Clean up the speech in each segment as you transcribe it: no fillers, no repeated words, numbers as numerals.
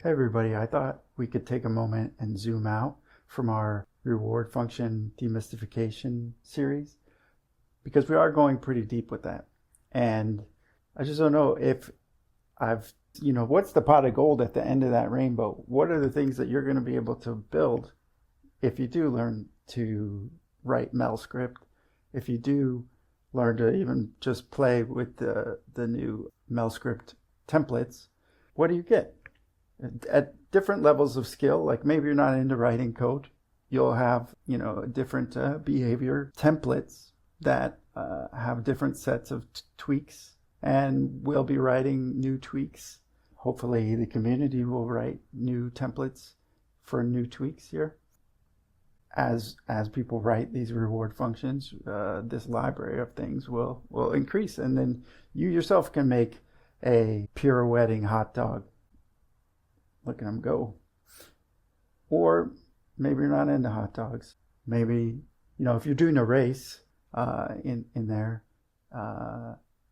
Hey everybody, I thought we could take a moment and zoom out from our reward function demystification series because we are going pretty deep with that. And I just don't know if what's the pot of gold at the end of that rainbow? What are the things that you're going to be able to build if you do learn to write MelScript, if you do learn to even just play with the new MelScript templates? What do you get? At different levels of skill, like maybe you're not into writing code, you'll have, different behavior templates that have different sets of tweaks, and we'll be writing new tweaks. Hopefully the community will write new templates for new tweaks here. As people write these reward functions, this library of things will increase, and then you yourself can make a pirouetting hot dog. Look at them go. Or maybe you're not into hot dogs. Maybe, if you're doing a race in there,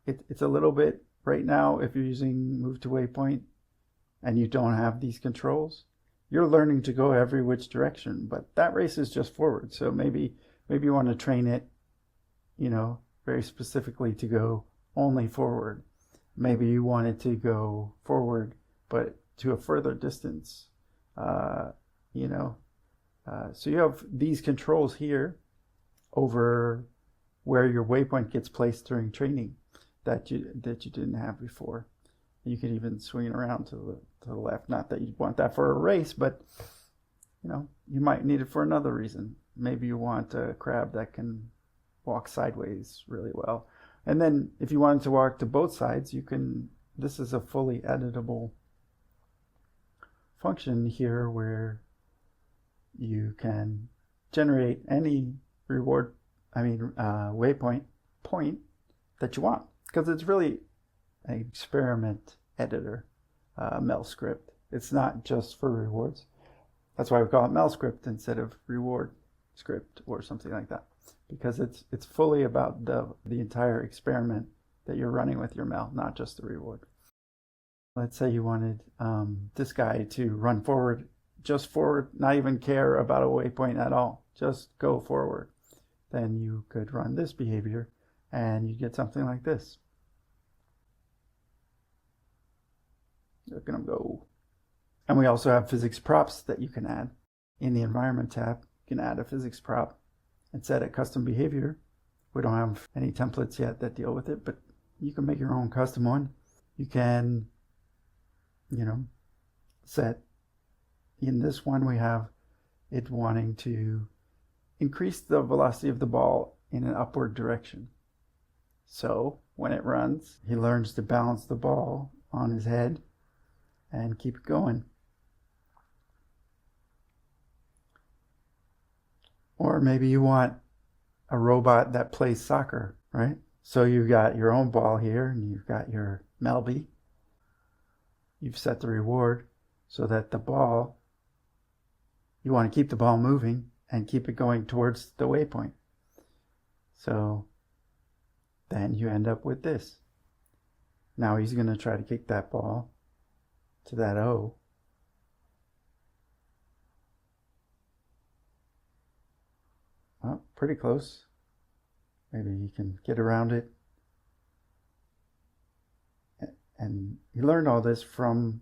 it's a little bit, right now, if you're using move to waypoint and you don't have these controls, you're learning to go every which direction, but that race is just forward. So maybe you want to train it, very specifically to go only forward. Maybe you want it to go forward, but to a further distance, so you have these controls here over where your waypoint gets placed during training that you didn't have before. You can even swing it around to the left. Not that you want that for a race, but you might need it for another reason. Maybe you want a crab that can walk sideways really well. And then if you wanted to walk to both sides, you can. This is a fully editable function here where you can generate any waypoint point that you want, because it's really an experiment editor, MelScript. It's not just for rewards. That's why we call it MelScript instead of reward script or something like that, because it's fully about the entire experiment that you're running with your Mel, not just the reward. Let's say you wanted this guy to run forward, just forward, not even care about a waypoint at all, just go forward. Then you could run this behavior and you get something like this. Look at them go. And we also have physics props that you can add. In the environment tab, you can add a physics prop and set a custom behavior. We don't have any templates yet that deal with it, but you can make your own custom one. You can set, in this one we have it wanting to increase the velocity of the ball in an upward direction. So when it runs, he learns to balance the ball on his head and keep it going. Or maybe you want a robot that plays soccer, right? So you've got your own ball here and you've got your Melby. You've set the reward so that the ball, you want to keep the ball moving and keep it going towards the waypoint. So then you end up with this. Now he's going to try to kick that ball to that O. Well, pretty close. Maybe you can get around it. And he learned all this from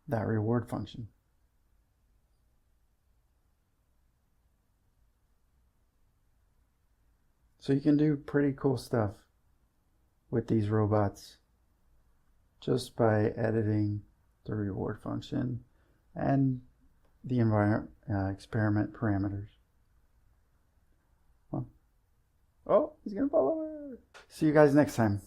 that reward function. So you can do pretty cool stuff with these robots just by editing the reward function and the experiment parameters. Well, oh, he's going to fall over. See you guys next time.